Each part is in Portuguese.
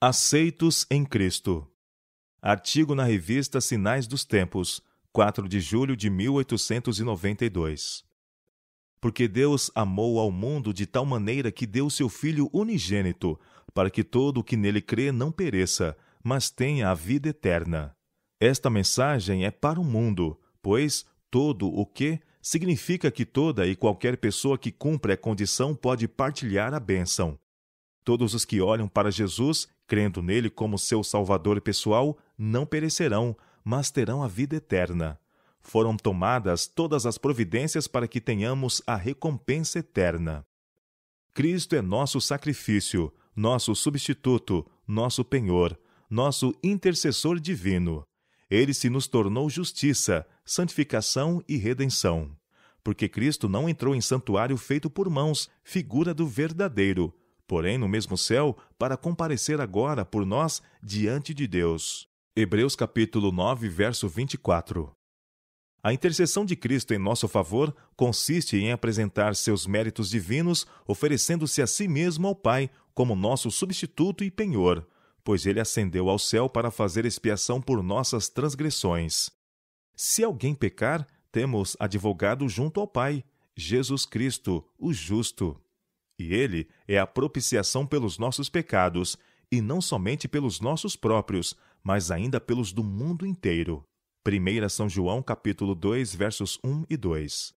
Aceitos em Cristo. Artigo na revista Sinais dos Tempos, 4 de julho de 1892. Porque Deus amou ao mundo de tal maneira que deu seu Filho unigênito, para que todo o que nele crê não pereça, mas tenha a vida eterna. Esta mensagem é para o mundo, pois todo o que significa que toda e qualquer pessoa que cumpre a condição pode partilhar a bênção. Todos os que olham para Jesus, crendo nele como seu Salvador pessoal, não perecerão, mas terão a vida eterna. Foram tomadas todas as providências para que tenhamos a recompensa eterna. Cristo é nosso sacrifício, nosso substituto, nosso penhor, nosso intercessor divino. Ele se nos tornou justiça, santificação e redenção. Porque Cristo não entrou em santuário feito por mãos, figura do verdadeiro, porém no mesmo céu, para comparecer agora por nós diante de Deus. Hebreus capítulo 9, verso 24. A intercessão de Cristo em nosso favor consiste em apresentar seus méritos divinos, oferecendo-se a si mesmo ao Pai como nosso substituto e penhor, pois ele ascendeu ao céu para fazer expiação por nossas transgressões. Se alguém pecar, temos advogado junto ao Pai, Jesus Cristo, o justo. E ele é a propiciação pelos nossos pecados, e não somente pelos nossos próprios, mas ainda pelos do mundo inteiro. 1 São João, capítulo 2, versos 1 e 2.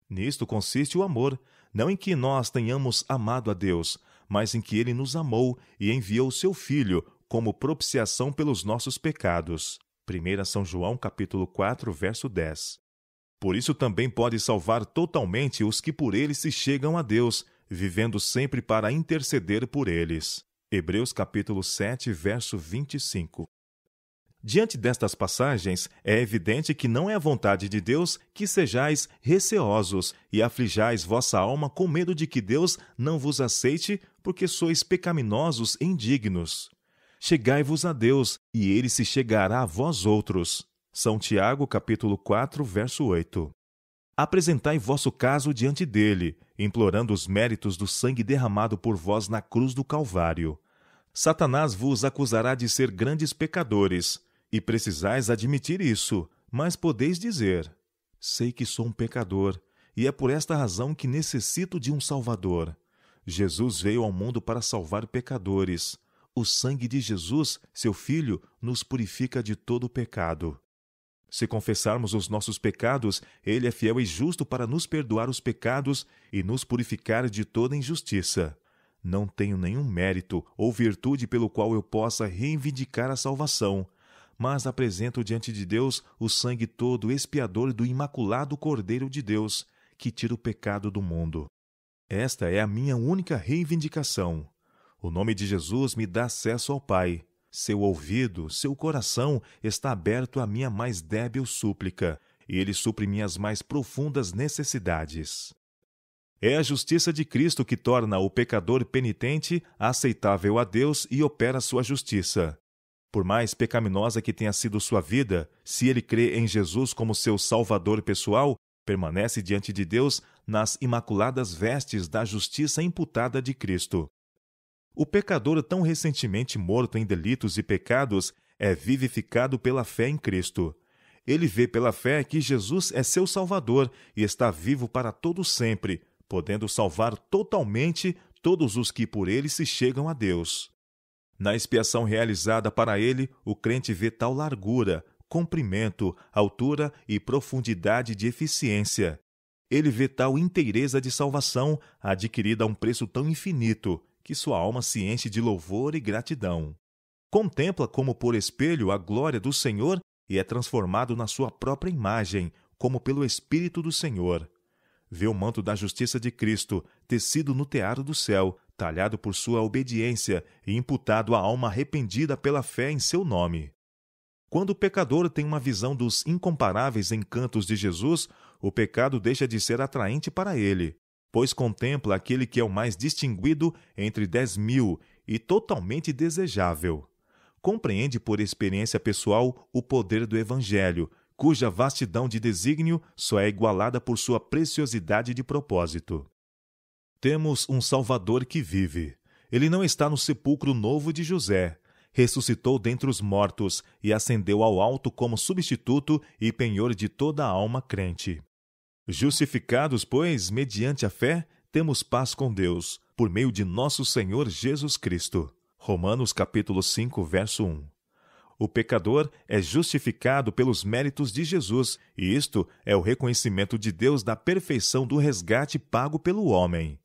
Nisto consiste o amor, não em que nós tenhamos amado a Deus, mas em que ele nos amou e enviou seu Filho como propiciação pelos nossos pecados. 1 São João, capítulo 4, verso 10. Por isso também pode salvar totalmente os que por ele se chegam a Deus, vivendo sempre para interceder por eles. Hebreus capítulo 7, verso 25. Diante destas passagens, é evidente que não é a vontade de Deus que sejais receosos e aflijais vossa alma com medo de que Deus não vos aceite, porque sois pecaminosos e indignos. Chegai-vos a Deus, e ele se chegará a vós outros. São Tiago, capítulo 4, verso 8. Apresentai vosso caso diante dele, implorando os méritos do sangue derramado por vós na cruz do Calvário. Satanás vos acusará de ser grandes pecadores, e precisais admitir isso, mas podeis dizer: sei que sou um pecador, e é por esta razão que necessito de um Salvador. Jesus veio ao mundo para salvar pecadores. O sangue de Jesus, seu Filho, nos purifica de todo o pecado. Se confessarmos os nossos pecados, ele é fiel e justo para nos perdoar os pecados e nos purificar de toda injustiça. Não tenho nenhum mérito ou virtude pelo qual eu possa reivindicar a salvação, mas apresento diante de Deus o sangue todo expiador do imaculado Cordeiro de Deus, que tira o pecado do mundo. Esta é a minha única reivindicação. O nome de Jesus me dá acesso ao Pai. Seu ouvido, seu coração está aberto à minha mais débil súplica, e ele supre minhas mais profundas necessidades. É a justiça de Cristo que torna o pecador penitente aceitável a Deus e opera sua justiça. Por mais pecaminosa que tenha sido sua vida, se ele crê em Jesus como seu Salvador pessoal, permanece diante de Deus nas imaculadas vestes da justiça imputada de Cristo. O pecador tão recentemente morto em delitos e pecados é vivificado pela fé em Cristo. Ele vê pela fé que Jesus é seu Salvador e está vivo para todo sempre, podendo salvar totalmente todos os que por ele se chegam a Deus. Na expiação realizada para ele, o crente vê tal largura, comprimento, altura e profundidade de eficiência. Ele vê tal inteireza de salvação adquirida a um preço tão infinito, que sua alma se enche de louvor e gratidão. Contempla como por espelho a glória do Senhor e é transformado na sua própria imagem, como pelo Espírito do Senhor. Vê o manto da justiça de Cristo, tecido no tear do céu, talhado por sua obediência e imputado à alma arrependida pela fé em seu nome. Quando o pecador tem uma visão dos incomparáveis encantos de Jesus, o pecado deixa de ser atraente para ele, pois contempla aquele que é o mais distinguido entre 10.000 e totalmente desejável. Compreende por experiência pessoal o poder do Evangelho, cuja vastidão de desígnio só é igualada por sua preciosidade de propósito. Temos um Salvador que vive. Ele não está no sepulcro novo de José. Ressuscitou dentre os mortos e ascendeu ao alto como substituto e penhor de toda a alma crente. Justificados, pois, mediante a fé, temos paz com Deus, por meio de nosso Senhor Jesus Cristo. Romanos capítulo 5, verso 1. O pecador é justificado pelos méritos de Jesus, e isto é o reconhecimento de Deus da perfeição do resgate pago pelo homem.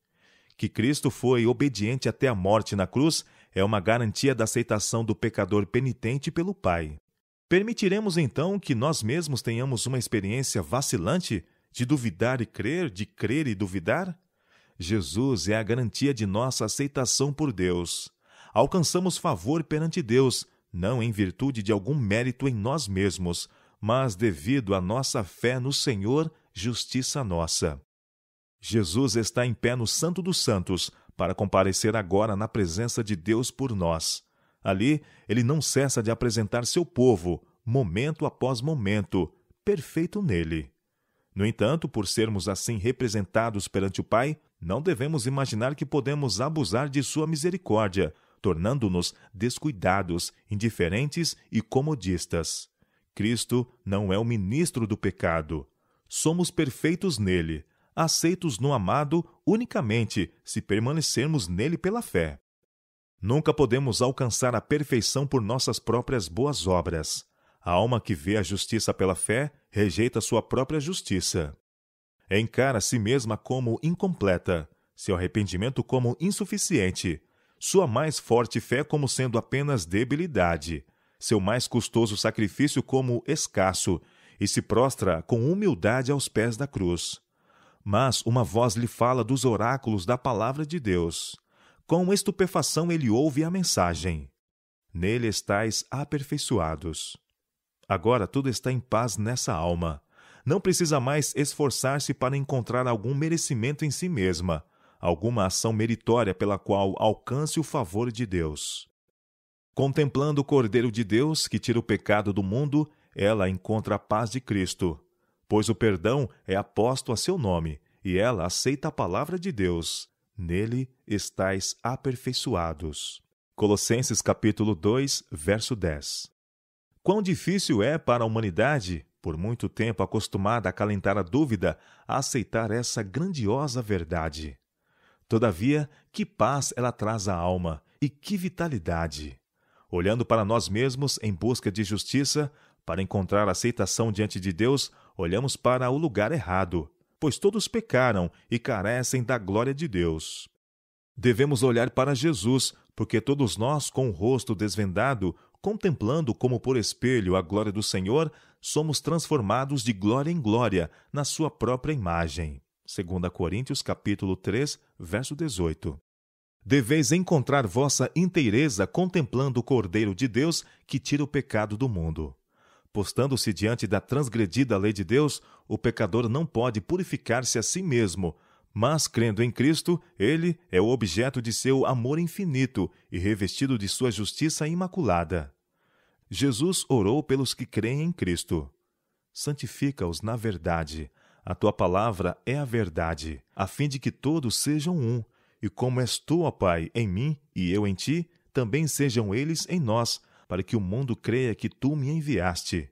Que Cristo foi obediente até a morte na cruz é uma garantia da aceitação do pecador penitente pelo Pai. Permitiremos então que nós mesmos tenhamos uma experiência vacilante de duvidar e crer, de crer e duvidar? Jesus é a garantia de nossa aceitação por Deus. Alcançamos favor perante Deus, não em virtude de algum mérito em nós mesmos, mas devido à nossa fé no Senhor, justiça nossa. Jesus está em pé no Santo dos Santos para comparecer agora na presença de Deus por nós. Ali, ele não cessa de apresentar seu povo, momento após momento, perfeito nele. No entanto, por sermos assim representados perante o Pai, não devemos imaginar que podemos abusar de sua misericórdia, tornando-nos descuidados, indiferentes e comodistas. Cristo não é o ministro do pecado. Somos perfeitos nele, aceitos no amado unicamente se permanecermos nele pela fé. Nunca podemos alcançar a perfeição por nossas próprias boas obras. A alma que vê a justiça pela fé rejeita sua própria justiça. Encara a si mesma como incompleta, seu arrependimento como insuficiente, sua mais forte fé como sendo apenas debilidade, seu mais custoso sacrifício como escasso, e se prostra com humildade aos pés da cruz. Mas uma voz lhe fala dos oráculos da palavra de Deus. Com estupefação ele ouve a mensagem. Nele estais aperfeiçoados. Agora tudo está em paz nessa alma. Não precisa mais esforçar-se para encontrar algum merecimento em si mesma, alguma ação meritória pela qual alcance o favor de Deus. Contemplando o Cordeiro de Deus, que tira o pecado do mundo, ela encontra a paz de Cristo, pois o perdão é aposto a seu nome, e ela aceita a palavra de Deus. Nele estais aperfeiçoados. Colossenses capítulo 2, verso 10. Quão difícil é para a humanidade, por muito tempo acostumada a acalentar a dúvida, a aceitar essa grandiosa verdade. Todavia, que paz ela traz à alma e que vitalidade! Olhando para nós mesmos em busca de justiça, para encontrar aceitação diante de Deus, olhamos para o lugar errado, pois todos pecaram e carecem da glória de Deus. Devemos olhar para Jesus, porque todos nós, com o rosto desvendado, contemplando como por espelho a glória do Senhor, somos transformados de glória em glória na sua própria imagem. 2 Coríntios capítulo 3, verso 18. Deveis encontrar vossa inteireza contemplando o Cordeiro de Deus que tira o pecado do mundo. Postando-se diante da transgredida lei de Deus, o pecador não pode purificar-se a si mesmo, mas, crendo em Cristo, ele é o objeto de seu amor infinito e revestido de sua justiça imaculada. Jesus orou pelos que creem em Cristo. Santifica-os na verdade. A tua palavra é a verdade, a fim de que todos sejam um. E como és tu, ó Pai, em mim e eu em ti, também sejam eles em nós, para que o mundo creia que tu me enviaste.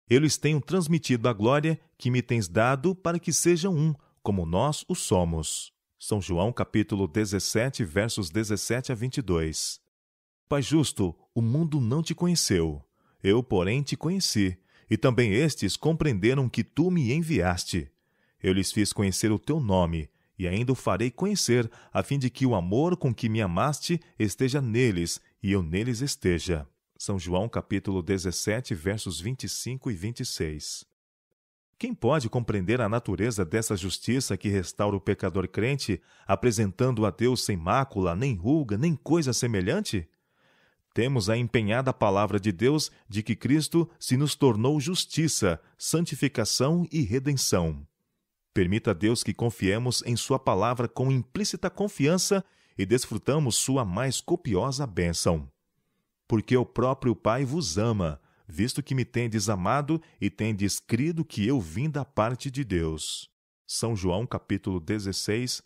Eu lhes tenho transmitido a glória que me tens dado para que sejam um, como nós o somos. São João capítulo 17, versos 17 a 22. Pai justo, o mundo não te conheceu. Eu, porém, te conheci, e também estes compreenderam que tu me enviaste. Eu lhes fiz conhecer o teu nome, e ainda o farei conhecer, a fim de que o amor com que me amaste esteja neles, e eu neles esteja. São João capítulo 17, versos 25 e 26. Quem pode compreender a natureza dessa justiça que restaura o pecador crente, apresentando a Deus sem mácula, nem ruga, nem coisa semelhante? Temos a empenhada palavra de Deus de que Cristo se nos tornou justiça, santificação e redenção. Permita a Deus que confiemos em sua palavra com implícita confiança e desfrutamos sua mais copiosa bênção. Porque o próprio Pai vos ama, visto que me tendes amado e tendes crido que eu vim da parte de Deus. São João capítulo 16,